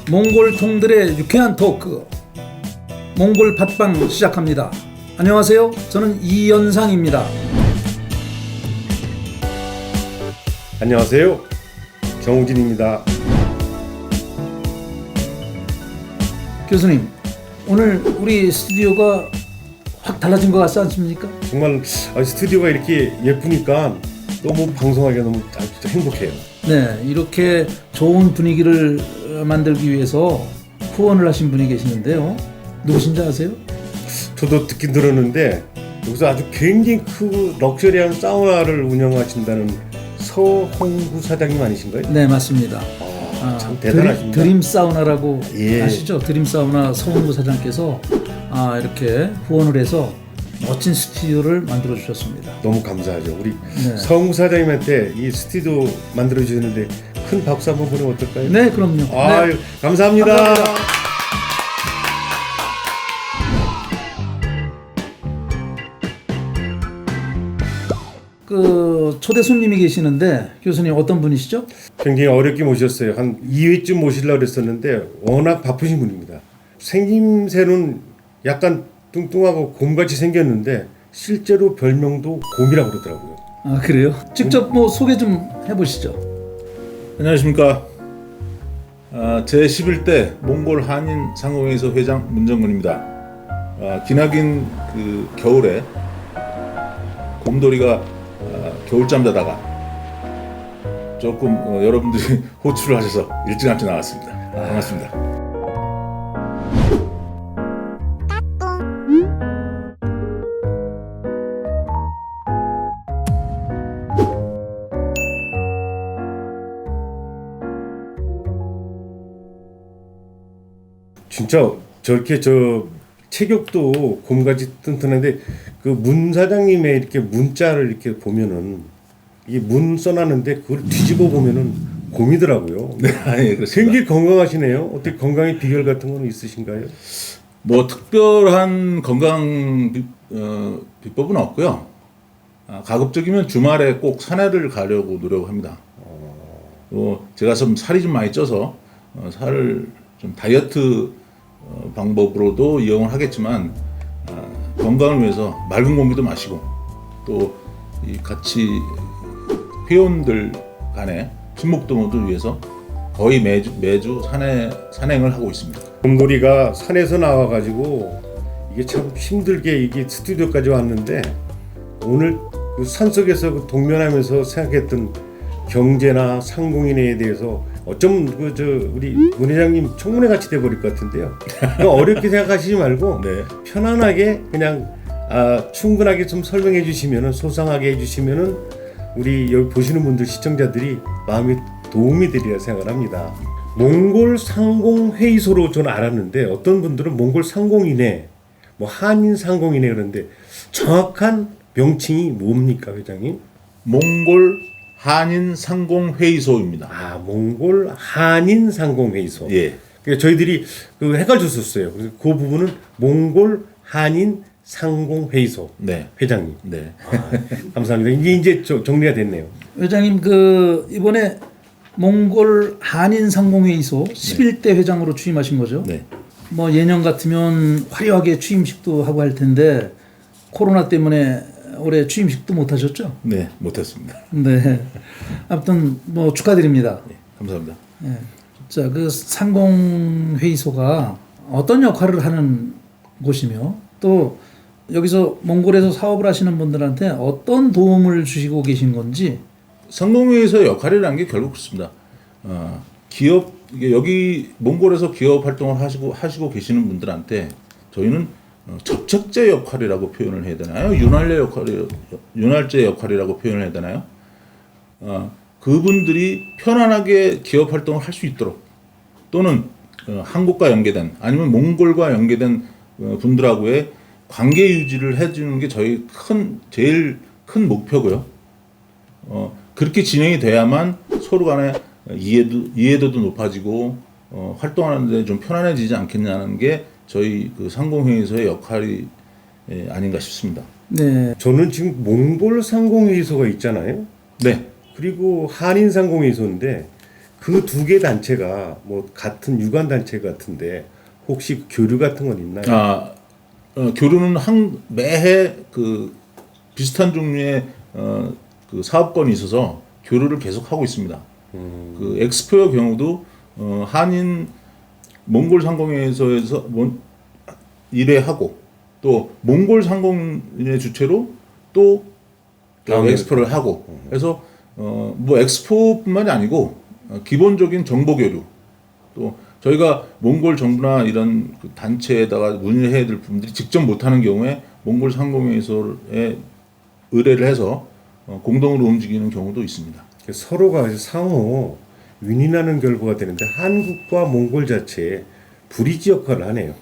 몽골통들의 유쾌한 토크 몽골 팟빵 시작합니다. 안녕하세요. 저는 이연상입니다. 안녕하세요. 정우진입니다. 교수님, 오늘 우리 스튜디오가 확 달라진 것 같지 않습니까? 정말 스튜디오가 이렇게 예쁘니까 너무 방송하기가 너무 진짜 행복해요. 네, 이렇게 좋은 분위기를 만들기 위해서 후원을 하신 분이 계시는데요. 누구신지 아세요? 저도 듣긴 들었는데 여기서 아주 굉장히 크고 럭셔리한 사우나를 운영하신다는 서홍구 사장님 아니신가요? 네, 맞습니다. 참 대단하십니다. 드림 사우나라고 예. 아시죠? 드림 사우나 서홍구 사장께서 이렇게 후원을 해서 멋진 스튜디오를 만들어 주셨습니다. 너무 감사하죠. 우리 네. 서홍구 사장님한테 이 스튜디오 만들어 주셨는데 큰 박수 한번 보내면 어떨까요? 네, 그럼요. 아유, 네. 감사합니다. 감사합니다. 그 초대 손님이 계시는데 교수님 어떤 분이시죠? 굉장히 어렵게 모셨어요. 한 2회쯤 모시려고 그랬었는데 워낙 바쁘신 분입니다. 생김새는 약간 뚱뚱하고 곰같이 생겼는데 실제로 별명도 곰이라고 그러더라고요. 아, 그래요? 직접 뭐 소개 좀 해보시죠. 안녕하십니까. 제11대 몽골 한인 상공회의소 회장 문정근입니다. 기나긴 그 겨울에 곰돌이가 겨울잠 자다가 조금 여러분들이 호출을 하셔서 일찌감치 나왔습니다. 반갑습니다. 진짜 저렇게 체격도 곰같이 튼튼한데 그 문 사장님의 이렇게 문자를 이렇게 보면은 이게 문 써놨는데 그걸 뒤집어 보면은 곰이더라고요. 네, 예, 그렇습니다. 굉장히 건강하시네요. 어떻게 건강의 비결 같은 건 있으신가요? 뭐 특별한 건강 비법은 없고요. 가급적이면 주말에 꼭 산에를 가려고 노력합니다. 제가 좀 살이 좀 많이 쪄서 살을 좀 다이어트 방법으로도 이용을 하겠지만 건강을 위해서 맑은 공기도 마시고 또 이 같이 회원들 간의 친목도모를 위해서 거의 매주 산행을 하고 있습니다. 곰돌이가 산에서 나와가지고 이게 참 힘들게 이게 스튜디오까지 왔는데 오늘 그 산속에서 그 동면하면서 생각했던 경제나 상공인에 대해서 어쩌면 우리 문 회장님 청문회 같이 돼버릴 것 같은데요. 어렵게 생각하시지 말고 네. 편안하게 그냥 충분하게 좀 설명해 주시면은 소상하게 해주시면은 우리 여기 보시는 분들 시청자들이 마음에 도움이 되리라 생각을 합니다. 몽골 상공회의소로 저는 알았는데 어떤 분들은 몽골 상공인회, 뭐 한인 상공인회 그러는데 정확한 명칭이 뭡니까, 회장님? 몽골 한인 상공회의소입니다. 몽골 한인 상공회의소. 예. 그러니까 저희들이 헷갈렸었어요. 그래서 그 부분은 몽골 한인 상공회의소. 네. 회장님. 네. 감사합니다. 이제 정리가 됐네요. 회장님, 이번에 몽골 한인 상공회의소 11대 회장으로 취임하신 거죠? 네. 뭐 예년 같으면 화려하게 취임식도 하고 할 텐데 코로나 때문에 올해 취임식도 못 하셨죠? 네, 못했습니다. 네. 아무튼 뭐 축하드립니다. 네, 감사합니다. 네. 자, 그 상공회의소가 어떤 역할을 하는 곳이며 또 여기서 몽골에서 사업을 하시는 분들한테 어떤 도움을 주시고 계신 건지. 상공회의소의 역할이라는 게 결국 그렇습니다. 기업 여기 몽골에서 기업 활동을 하시고 계시는 분들한테 저희는 접촉제 역할이라고 표현을 해야 되나요? 윤활제 역할이라고 표현을 해야 되나요? 그분들이 편안하게 기업 활동을 할 수 있도록 또는 한국과 연계된 아니면 몽골과 연계된 분들하고의 관계 유지를 해주는 게 저희 제일 큰 목표고요. 그렇게 진행이 돼야만 서로 간에 이해도도 높아지고 활동하는 데 좀 편안해지지 않겠냐는 게 저희 그 상공회의소의 역할이 아닌가 싶습니다. 네. 저는 지금 몽골 상공회의소가 있잖아요. 네. 그리고 한인 상공회의소인데 그 두 개 단체가 뭐 같은 유관 단체 같은데 혹시 교류 같은 건 있나요? 교류는 매해 그 비슷한 종류의 그 사업권이 있어서 교류를 계속 하고 있습니다. 그 엑스포의 경우도 한인 몽골 상공회의소에서 1회하고 또 몽골 상공인의 주최로 또 엑스포를 하고 그래서 뭐 엑스포뿐만이 아니고 기본적인 정보 교류 또 저희가 몽골 정부나 이런 그 단체에다가 문의를 해야 될 분들이 직접 못하는 경우에 몽골 상공회의소에 의뢰를 해서 공동으로 움직이는 경우도 있습니다. 서로가 상호 윈윈하는 결과가 되는데 한국과 몽골 자체에 브리지 역할을 하네요.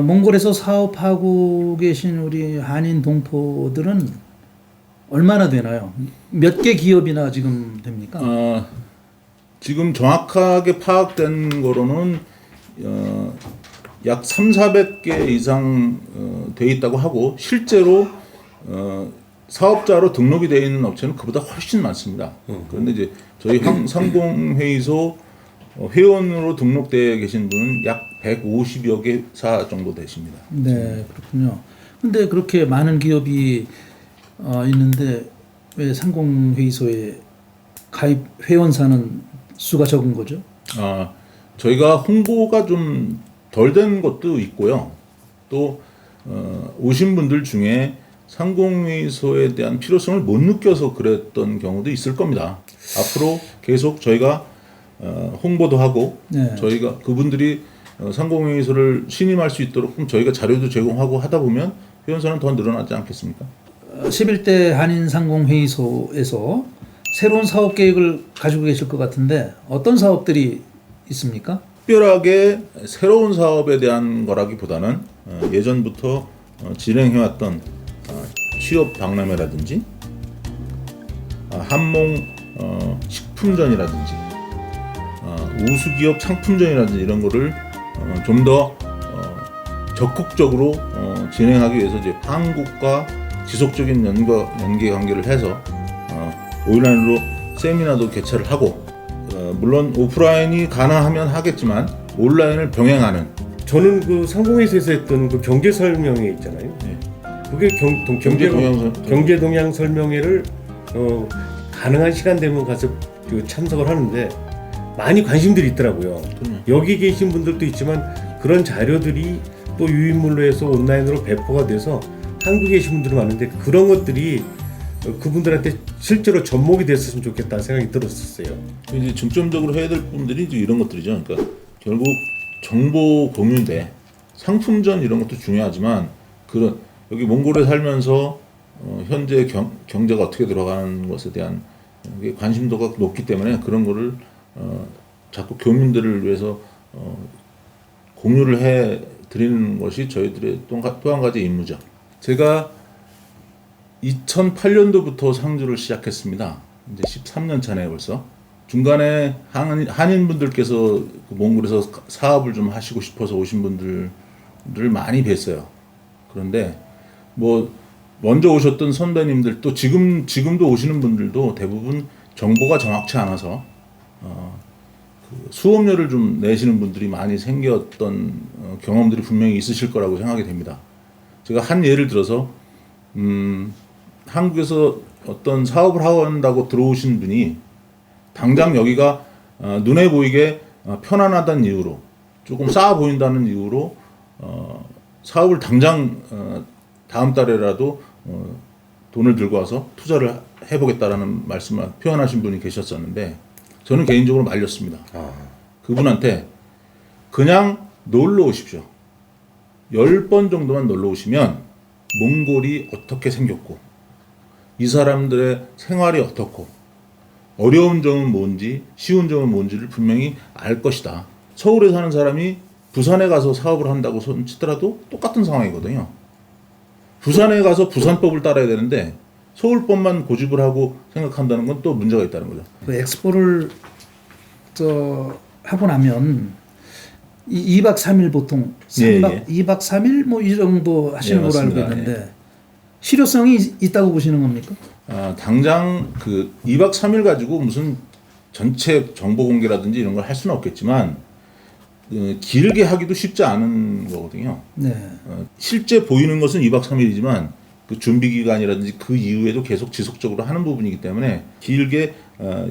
몽골에서 사업하고 계신 우리 한인 동포들은 얼마나 되나요? 몇 개 기업이나 지금 됩니까? 지금 정확하게 파악된 거로는 약 3,400개 이상 돼 있다고 하고 실제로 사업자로 등록이 되어 있는 업체는 그보다 훨씬 많습니다. 그런데 이제 저희 상공회의소 회원으로 등록되어 계신 분은 약 150여 개사 정도 되십니다. 네, 그렇군요. 근데 그렇게 많은 기업이 있는데 왜 상공회의소에 가입 회원사는 수가 적은 거죠? 저희가 홍보가 좀 덜 된 것도 있고요. 또 오신 분들 중에 상공회의소에 대한 필요성을 못 느껴서 그랬던 경우도 있을 겁니다. 앞으로 계속 저희가 홍보도 하고 네. 저희가 그분들이 상공회의소를 신임할 수 있도록 저희가 자료도 제공하고 하다 보면 회원사는 더 늘어나지 않겠습니까? 11대 한인 상공회의소에서 새로운 사업 계획을 가지고 계실 것 같은데 어떤 사업들이 있습니까? 특별하게 새로운 사업에 대한 거라기보다는 예전부터 진행해왔던 취업 박람회라든지 한몽 식품전이라든지 우수기업 상품전이라든지 이런 거를 좀 더 적극적으로 진행하기 위해서 이제 한국과 지속적인 연계 관계를 해서 온라인으로 세미나도 개최를 하고 물론 오프라인이 가능하면 하겠지만 온라인을 병행하는 저는 그 상공회의소에서 했던 그 경제 설명회 있잖아요. 네. 그게 경제 동향 설명회를 가능한 시간 되면 가서 그 참석을 하는데 많이 관심들이 있더라고요. 여기 계신 분들도 있지만 그런 자료들이 또 유인물로 해서 온라인으로 배포가 돼서 한국에 계신 분들이 많은데 그런 것들이 그분들한테 실제로 접목이 됐으면 좋겠다는 생각이 들었었어요. 이제 중점적으로 해야 될 부분들이 이제 이런 것들이죠. 그러니까 결국 정보 공유인데 상품전 이런 것도 중요하지만 그런 여기 몽골에 살면서 현재 경제가 어떻게 들어가는 것에 대한 관심도가 높기 때문에 그런 거를 자꾸 교민들을 위해서 공유를 해 드리는 것이 저희들의 또 한 가지 임무죠. 제가 2008년도부터 상주를 시작했습니다. 이제 13년 차네요 벌써. 중간에 한인분들께서 몽골에서 사업을 좀 하시고 싶어서 오신 분들을 많이 뵀어요. 그런데 뭐 먼저 오셨던 선배님들 또 지금도 오시는 분들도 대부분 정보가 정확치 않아서 그 수업료를 좀 내시는 분들이 많이 생겼던 경험들이 분명히 있으실 거라고 생각이 됩니다. 제가 한 예를 들어서 한국에서 어떤 사업을 한다고 들어오신 분이 당장 여기가 눈에 보이게 편안하다는 이유로 조금 싸 보인다는 이유로 사업을 당장 다음 달에라도 돈을 들고 와서 투자를 해보겠다라는 말씀을 표현하신 분이 계셨었는데 저는 개인적으로 말렸습니다. 그분한테 그냥 놀러 오십시오. 10번 정도만 놀러 오시면 몽골이 어떻게 생겼고 이 사람들의 생활이 어떻고 어려운 점은 뭔지 쉬운 점은 뭔지를 분명히 알 것이다. 서울에 사는 사람이 부산에 가서 사업을 한다고 손치더라도 똑같은 상황이거든요. 부산에 가서 부산법을 따라야 되는데 서울법만 고집을 하고 생각한다는 건 또 문제가 있다는 거죠. 그 엑스포를 하고 나면 2박 3일 보통 3박 2박 3일 뭐 이 정도 하시는 걸로 알고 맞습니다. 있는데 실효성이 있다고 보시는 겁니까? 당장 그 2박 3일 가지고 무슨 전체 정보 공개라든지 이런 걸 할 수는 없겠지만 길게 하기도 쉽지 않은 거거든요. 네. 실제 보이는 것은 2박 3일이지만 그 준비 기간이라든지 그 이후에도 계속 지속적으로 하는 부분이기 때문에 길게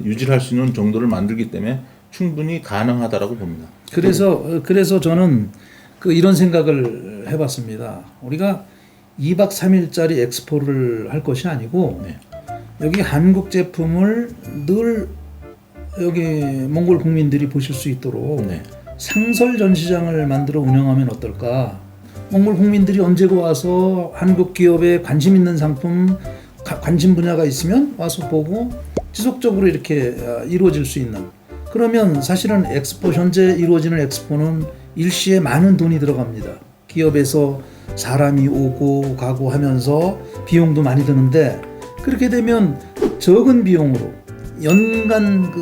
유지를 할 수 있는 정도를 만들기 때문에 충분히 가능하다라고 봅니다. 그래서 저는 이런 생각을 해봤습니다. 우리가 2박 3일짜리 엑스포를 할 것이 아니고 네. 여기 한국 제품을 늘 여기 몽골 국민들이 보실 수 있도록 네. 상설 전시장을 만들어 운영하면 어떨까? 몽골 국민들이 언제고 와서 한국 기업에 관심 있는 상품, 관심 분야가 있으면 와서 보고 지속적으로 이렇게 이루어질 수 있는. 그러면 사실은 엑스포 현재 이루어지는 엑스포는 일시에 많은 돈이 들어갑니다. 기업에서 사람이 오고 가고 하면서 비용도 많이 드는데 그렇게 되면 적은 비용으로 연간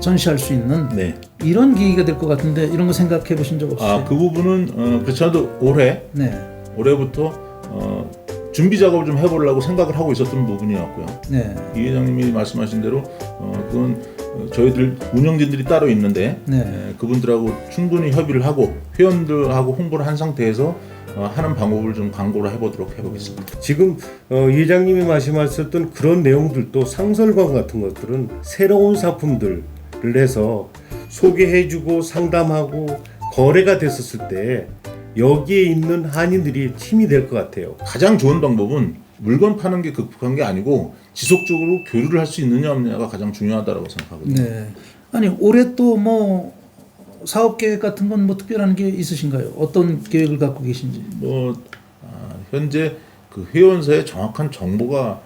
전시할 수 있는 네. 이런 계기가 될 것 같은데 이런 거 생각해 보신 적 없으세요? 그 부분은 그렇지 않아도 올해부터 준비 작업을 좀 해보려고 생각을 하고 있었던 부분이었고요. 네. 이 회장님이 말씀하신 대로 그건 저희들 운영진들이 따로 있는데 네. 그분들하고 충분히 협의를 하고 회원들하고 홍보를 한 상태에서 하는 방법을 좀 강구를 해보겠습니다. 지금 이 회장님이 말씀하셨던 그런 내용들도 상설관 같은 것들은 새로운 상품들을 해서 소개해주고 상담하고 거래가 됐었을 때 여기에 있는 한인들이 힘이 될 것 같아요. 가장 좋은 방법은 물건 파는 게 극복한 게 아니고 지속적으로 교류를 할 수 있느냐 없느냐가 가장 중요하다고 생각하거든요. 네. 아니 올해 또 뭐 사업 계획 같은 건 뭐 특별한 게 있으신가요? 어떤 계획을 갖고 계신지? 현재 그 회원사에 정확한 정보가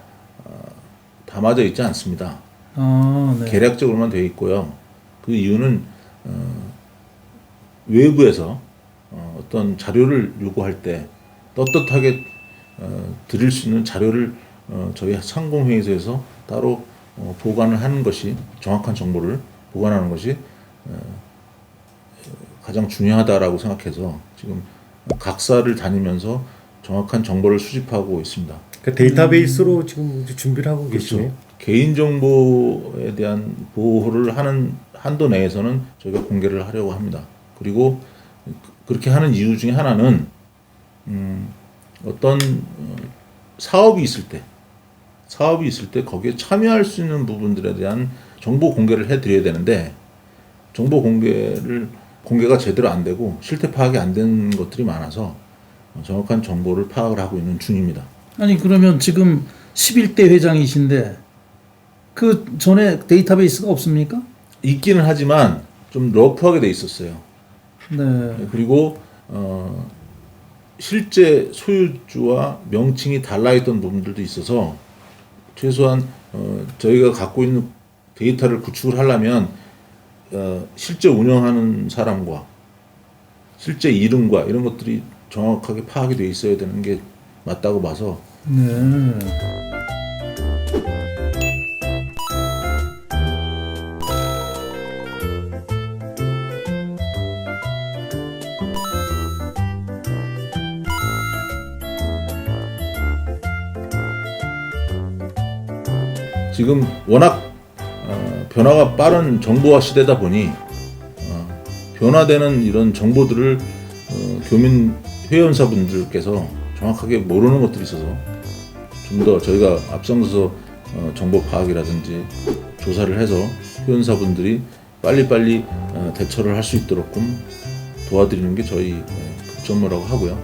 담아져 있지 않습니다. 네. 계략적으로만 되어 있고요. 그 이유는 외부에서 어떤 자료를 요구할 때 떳떳하게 드릴 수 있는 자료를 저희 상공회의소에서 따로 보관을 하는 것이 정확한 정보를 보관하는 것이 가장 중요하다라고 생각해서 지금 각사를 다니면서 정확한 정보를 수집하고 있습니다. 그 데이터베이스로 지금 준비를 하고 그렇죠. 계시네요. 개인정보에 대한 보호를 하는 한도 내에서는 저희가 공개를 하려고 합니다. 그리고 그렇게 하는 이유 중에 하나는 어떤 사업이 있을 때 거기에 참여할 수 있는 부분들에 대한 정보 공개를 해드려야 되는데 정보 공개가 제대로 안 되고 실태 파악이 안 된 것들이 많아서 정확한 정보를 파악을 하고 있는 중입니다. 아니 그러면 지금 11대 회장이신데 그 전에 데이터베이스가 없습니까? 있기는 하지만 좀 러프하게 돼 있었어요. 네. 그리고 실제 소유주와 명칭이 달라있던 부분들도 있어서 최소한 저희가 갖고 있는 데이터를 구축을 하려면 실제 운영하는 사람과 실제 이름과 이런 것들이 정확하게 파악이 돼 있어야 되는 게 맞다고 봐서 네. 지금 워낙 변화가 빠른 정보화 시대다 보니 변화되는 이런 정보들을 교민 회원사분들께서 정확하게 모르는 것들이 있어서 좀 더 저희가 앞장서서 정보 파악이라든지 조사를 해서 회원사분들이 빨리빨리 대처를 할 수 있도록끔 도와드리는 게 저희 급전무라고 하고요.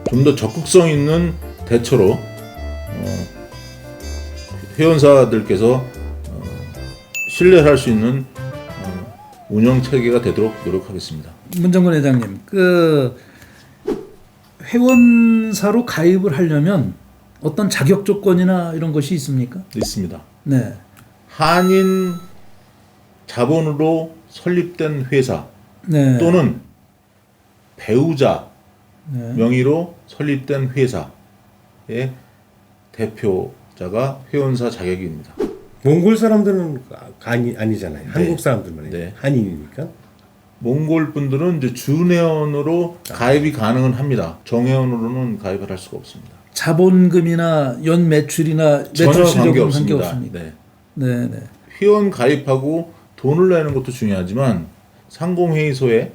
좀 더 적극성 있는 대처로 회원사들께서 신뢰할 수 있는 운영 체계가 되도록 노력하겠습니다. 문정근 회장님, 회원사로 가입을 하려면 어떤 자격 조건이나 이런 것이 있습니까? 있습니다. 네. 한인 자본으로 설립된 회사 네. 또는 배우자 네. 명의로 설립된 회사의 대표자가 회원사 자격입니다. 몽골 사람들은 아니잖아요. 한국 사람들만 네. 한인이니까. 몽골 분들은 이제 준회원으로 가입이 가능은 합니다. 정회원으로는 가입을 할 수가 없습니다. 자본금이나 연 매출이나 매출 전혀 실력은 관계 관계 없습니다. 없습니다. 네. 네, 네. 회원 가입하고 돈을 내는 것도 중요하지만 상공회의소에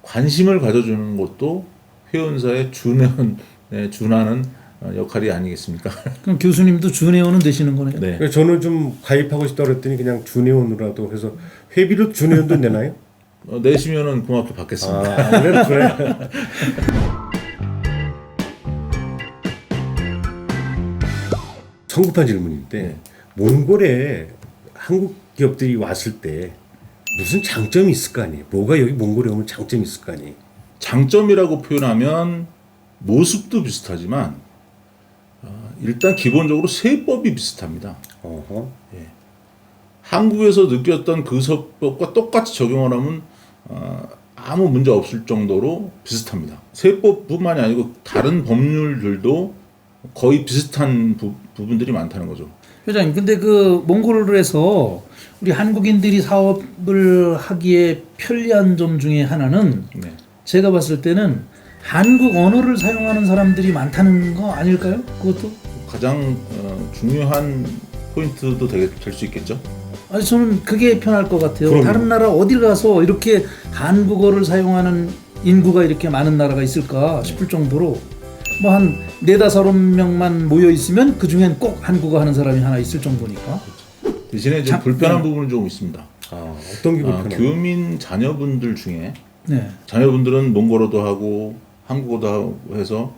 관심을 가져주는 것도 회원사의 준회원에 준하는 역할이 아니겠습니까? 그럼 교수님도 준회원은 되시는 거네요. 네. 그래서 저는 좀 가입하고 싶다 그랬더니 그냥 준회원으로라도 해서 회비로 준회원도 내나요? 내시면은 고맙게 받겠습니다. 아무래도 그래. 성급한 질문인데 몽골에 한국 기업들이 왔을 때 무슨 장점이 있을 거 아니에요? 뭐가 여기 몽골에 오면 장점이 있을 거 아니에요? 장점이라고 표현하면 모습도 비슷하지만 일단 기본적으로 세법이 비슷합니다. 어허. 한국에서 느꼈던 그 세법과 똑같이 적용을 하면 아무 문제 없을 정도로 비슷합니다. 세법뿐만이 아니고 다른 법률들도 거의 비슷한 부분들이 많다는 거죠. 회장님, 근데 그 몽골에서 우리 한국인들이 사업을 하기에 편리한 점 중에 하나는 네. 제가 봤을 때는 한국 언어를 사용하는 사람들이 많다는 거 아닐까요? 그것도? 가장 중요한 포인트도 될 수 있겠죠. 아니 저는 그게 편할 것 같아요. 그럼요. 다른 나라 어딜 가서 이렇게 한국어를 사용하는 인구가 이렇게 많은 나라가 있을까 싶을 정도로 뭐 한 4-5명만 모여 있으면 그 중엔 꼭 한국어 하는 사람이 하나 있을 정도니까. 대신에 좀 불편한 부분은 좀 있습니다. 어떤 게 불편해요? 교민 자녀분들 중에 네. 자녀분들은 몽골어도 하고 한국어도 하고 해서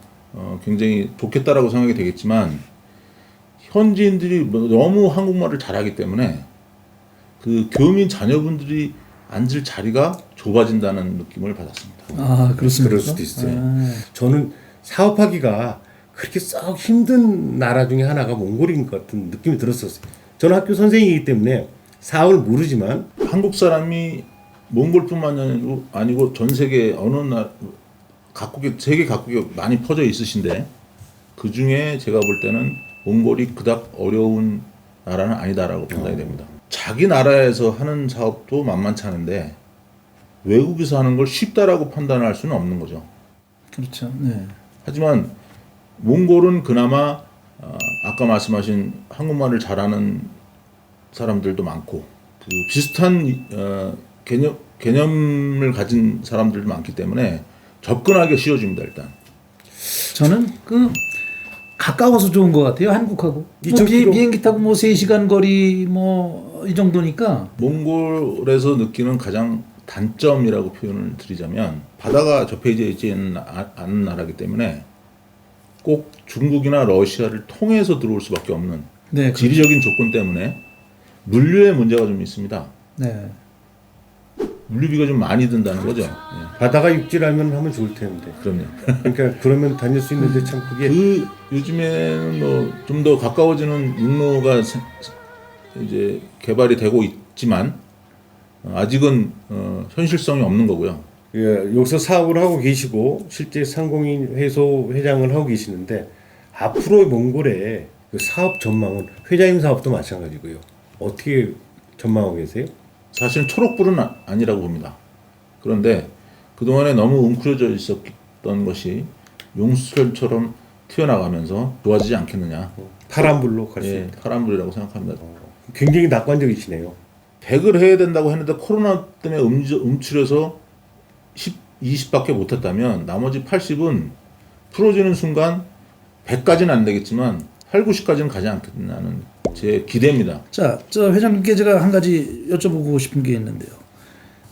굉장히 좋겠다라고 생각이 되겠지만 현지인들이 너무 한국말을 잘하기 때문에 그 교민 자녀분들이 앉을 자리가 좁아진다는 느낌을 받았습니다. 아 그렇습니까? 그럴 수도 있어요. 아, 저는 사업하기가 그렇게 썩 힘든 나라 중에 하나가 몽골인 것 같은 느낌이 들었었어요. 저는 학교 선생이기 때문에 사업을 모르지만 한국 사람이 몽골뿐만 아니고 전 세계 어느 나라 각국에 세계 각국에 많이 퍼져 있으신데 그 중에 제가 볼 때는 몽골이 그닥 어려운 나라는 아니다라고 판단이 됩니다. 자기 나라에서 하는 사업도 만만치 않은데 외국에서 하는 걸 쉽다라고 판단할 수는 없는 거죠. 그렇죠. 네. 하지만 몽골은 그나마 아까 말씀하신 한국말을 잘하는 사람들도 많고 그 비슷한 개념을 가진 사람들도 많기 때문에 접근하기 쉬워집니다. 일단 저는 그 가까워서 좋은 것 같아요. 한국하고. 뭐 2000km. 비행기 타고 뭐 3시간 거리 뭐 이 정도니까. 몽골에서 느끼는 가장 단점이라고 표현을 드리자면 바다가 접해져 있지는 않은 나라이기 때문에 꼭 중국이나 러시아를 통해서 들어올 수밖에 없는 네. 지리적인 조건 때문에 물류의 문제가 좀 있습니다. 네. 물류비가 좀 많이 든다는 거죠. 예, 바다가 육지라면 하면 좋을 텐데. 그럼요. 그러니까 그러면 다닐 수 있는데 참 그게 그 요즘에는 뭐 좀 더 가까워지는 육로가 이제 개발이 되고 있지만 아직은 현실성이 없는 거고요. 예, 여기서 사업을 하고 계시고 실제 상공인 회소 회장을 하고 계시는데 앞으로 몽골의 그 사업 전망은 회장님 사업도 마찬가지고요. 어떻게 전망하고 계세요? 사실은 초록불은 아니라고 봅니다. 그런데 그동안에 너무 웅크려져 있었던 것이 용수철처럼 튀어나가면서 좋아지지 않겠느냐. 파란불로 갈 수 예, 있다. 파란불이라고 생각합니다. 굉장히 낙관적이시네요. 100을 해야 된다고 했는데 코로나 때문에 음출해서 20밖에 못했다면 나머지 80은 풀어지는 순간 100까지는 안 되겠지만 8, 90까지는 가지 않겠냐는 제 기대입니다. 자, 저 회장님께 제가 한 가지 여쭤보고 싶은 게 있는데요.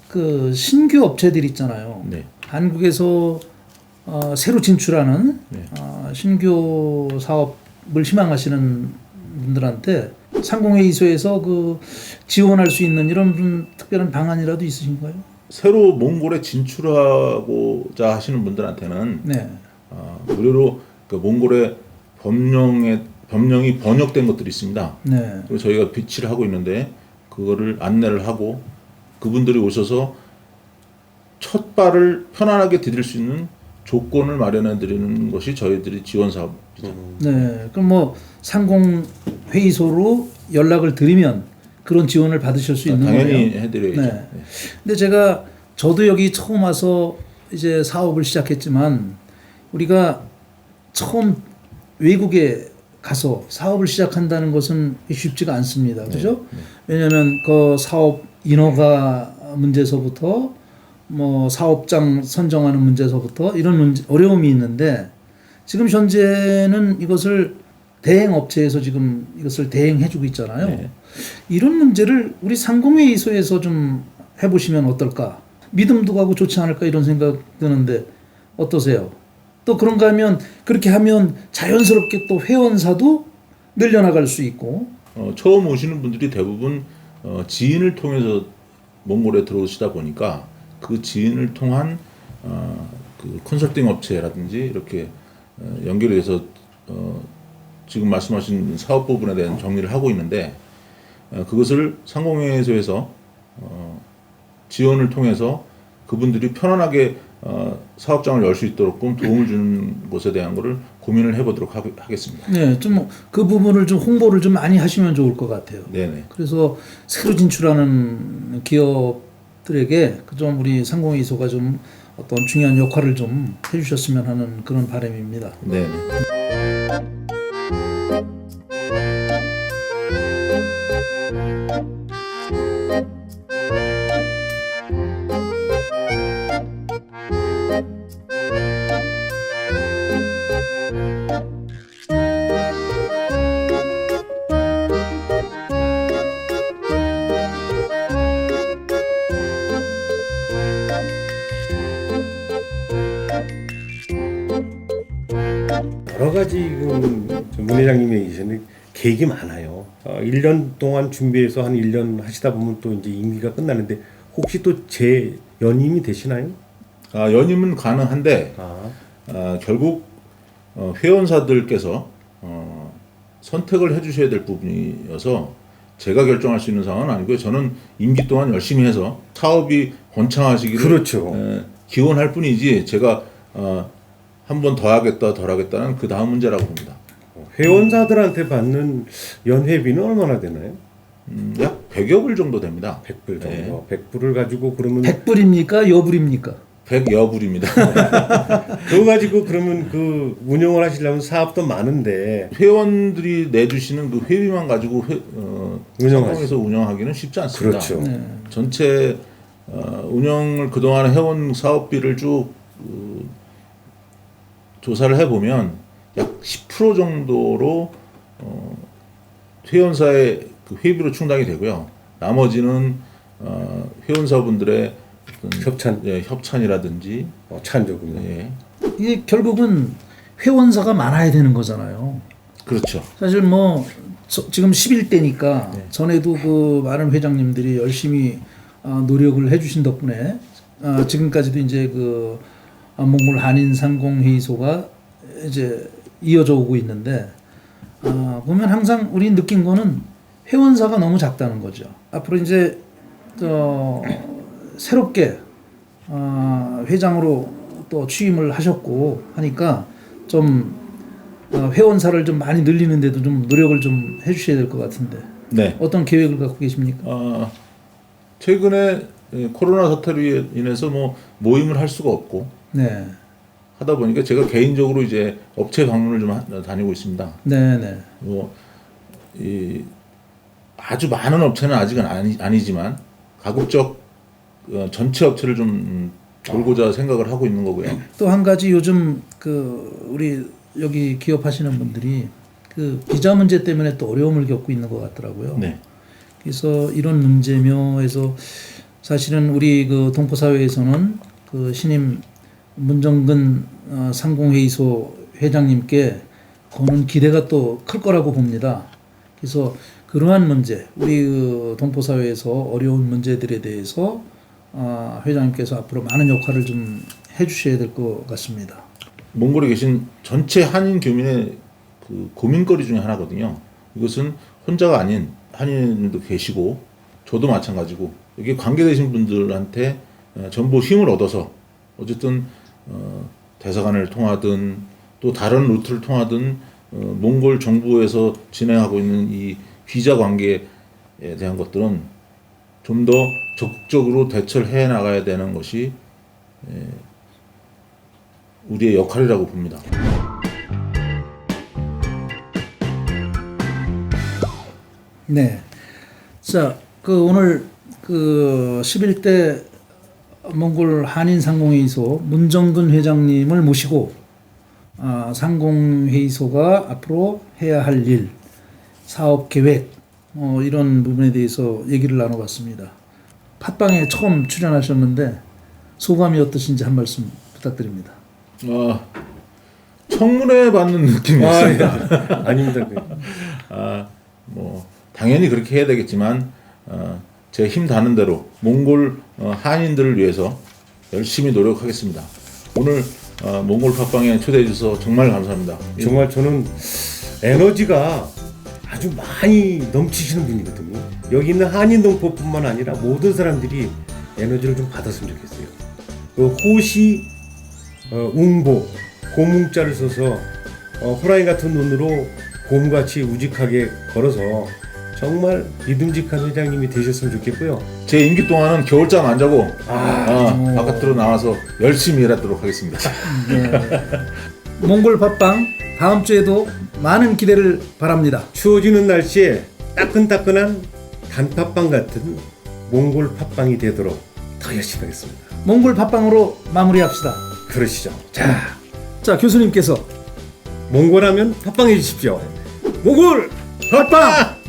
그 신규 업체들 있잖아요. 네. 한국에서 새로 진출하는 네. 신규 사업을 희망하시는 분들한테 상공회의소에서 그 지원할 수 있는 이런 특별한 방안이라도 있으신가요? 새로 몽골에 진출하고자 하시는 분들한테는 네. 무료로 그 몽골의 법령이 번역된 것들이 있습니다. 네. 그리고 저희가 비치를 하고 있는데 그거를 안내를 하고 그분들이 오셔서 첫 발을 편안하게 디딜 수 있는 조건을 마련해 드리는 것이 저희들이 지원 사업이죠. 네. 그럼 뭐 상공 회의소로 연락을 드리면 그런 지원을 받으실 수 있는 당연히 거예요. 해드려야죠. 네. 근데 저도 여기 처음 와서 이제 사업을 시작했지만 우리가 처음 외국에 가서 사업을 시작한다는 것은 쉽지가 않습니다. 그죠? 왜냐하면 그 사업 인허가 문제서부터 뭐 사업장 선정하는 문제서부터 이런 어려움이 있는데 지금 현재는 이것을 대행 업체에서 지금 이것을 대행해주고 있잖아요. 네. 이런 문제를 우리 상공회의소에서 좀 해보시면 어떨까? 믿음도 가고 좋지 않을까 이런 생각 드는데 어떠세요? 또 그런가 하면 그렇게 하면 자연스럽게 또 회원사도 늘려나갈 수 있고. 처음 오시는 분들이 대부분 지인을 통해서 몽골에 들어오시다 보니까 그 지인을 통한 그 컨설팅 업체라든지 이렇게 연결해서 지금 말씀하신 사업 부분에 대한 정리를 하고 있는데 그것을 상공회의소에서 지원을 통해서 그분들이 편안하게 사업장을 열 수 있도록 도움을 주는 것에 대한 것을 고민을 해보도록 하겠습니다. 네, 좀 그 부분을 좀 홍보를 좀 많이 하시면 좋을 것 같아요. 네네. 그래서 새로 진출하는 기업들에게 좀 우리 상공회의소가 좀 어떤 중요한 역할을 좀 해주셨으면 하는 그런 바람입니다. 네네. 여러 가지 문 회장님이 얘기하시는 계획이 많아요. 1년 동안 준비해서 한 1년 하시다 보면 또 이제 임기가 끝나는데 혹시 또 재연임이 되시나요? 연임은 가능한데 결국 회원사들께서 선택을 해주셔야 될 부분이어서 제가 결정할 수 있는 상황은 아니고요. 저는 임기 동안 열심히 해서 사업이 번창하시기를 그렇죠. 기원할 뿐이지 제가 한 번 더 하겠다 덜 하겠다는 그 다음 문제라고 봅니다. 회원사들한테 받는 연회비는 얼마나 되나요? 약 100여 불 정도 됩니다. 100불 정도. 네. 100불을 가지고 그러면 100불입니까? 여불입니까? 100여 불입니다. 그거 가지고 그러면 그 운영을 하시려면 사업도 많은데 회원들이 내주시는 그 회비만 가지고 상공에서 운영하기는 쉽지 않습니다. 그렇죠. 네. 전체 운영을 그동안 해온 사업비를 쭉 조사를 해보면 약 10% 정도로 회원사의 그 회비로 충당이 되고요. 나머지는 회원사분들의 어떤 협찬이라든지 찬조금. 예. 이게 결국은 회원사가 많아야 되는 거잖아요. 그렇죠. 사실 뭐 지금 11대니까 전에도 그 많은 회장님들이 열심히 노력을 해주신 덕분에 지금까지도 이제 그 몽골 한인 상공회의소가 이제 이어져 오고 있는데 보면 항상 우리 느낀 거는 회원사가 너무 작다는 거죠. 앞으로 이제 새롭게 회장으로 또 취임을 하셨고 하니까 좀 회원사를 좀 많이 늘리는데도 좀 노력을 좀 해주셔야 될 것 같은데 네. 어떤 계획을 갖고 계십니까? 최근에 코로나 사태로 인해서 뭐 모임을 할 수가 없고 네, 하다 보니까 제가 개인적으로 이제 업체 방문을 좀 다니고 있습니다. 네, 네, 이 아주 많은 업체는 아직은 아니지만 가급적 전체 업체를 좀 돌고자 생각을 하고 있는 거고요. 또 한 가지 요즘 그 우리 여기 기업하시는 분들이 그 비자 문제 때문에 또 어려움을 겪고 있는 것 같더라고요. 네. 그래서 이런 문제며 해서 사실은 우리 그 동포사회에서는 그 신임 문정근 상공회의소 회장님께 거는 기대가 또 클 거라고 봅니다. 그래서 그러한 문제, 우리 그 동포사회에서 어려운 문제들에 대해서 회장님께서 앞으로 많은 역할을 좀 해주셔야 될 것 같습니다. 몽골에 계신 전체 한인 교민의 그 고민거리 중에 하나거든요. 이것은 혼자가 아닌 한인도 계시고 저도 마찬가지고 여기 관계되신 분들한테 전부 힘을 얻어서 어쨌든 대사관을 통하든 또 다른 루트를 통하든 몽골 정부에서 진행하고 있는 이 비자 관계에 대한 것들은 좀 더 적극적으로 대처를 해 나가야 되는 것이 우리의 역할이라고 봅니다. 네. 자, 그 오늘 그 11대 몽골 한인 상공회의소 문정근 회장님을 모시고 상공회의소가 앞으로 해야 할 일, 사업 계획 이런 부분에 대해서 얘기를 나눠봤습니다. 팟빵에 처음 출연하셨는데 소감이 어떠신지 한 말씀 부탁드립니다. 청문회 받는 느낌이었습니다. 아닙니다. 뭐 당연히 그렇게 해야 되겠지만 제 힘 닿는 대로 몽골 한인들을 위해서 열심히 노력하겠습니다. 오늘 몽골 팟빵에 초대해 주셔서 정말 감사합니다. 정말 저는 에너지가 아주 많이 넘치시는 분이거든요. 여기 있는 한인 동포뿐만 아니라 모든 사람들이 에너지를 좀 받았으면 좋겠어요. 그 호시, 웅보, 고문자를 써서 호랑이 같은 눈으로 곰같이 우직하게 걸어서 정말 믿음직한 회장님이 되셨으면 좋겠고요. 제 임기 동안은 겨울잠 안 자고 바깥으로 나와서 열심히 일하도록 하겠습니다. 네. 몽골 팟빵 다음 주에도 많은 기대를 바랍니다. 추워지는 날씨에 따끈따끈한 단팥빵 같은 몽골 팥빵이 되도록 더 열심히 하겠습니다. 몽골 팟빵으로 마무리합시다. 그러시죠. 자, 교수님께서 몽골하면 팥빵 해주십시오. 몽골 팟빵!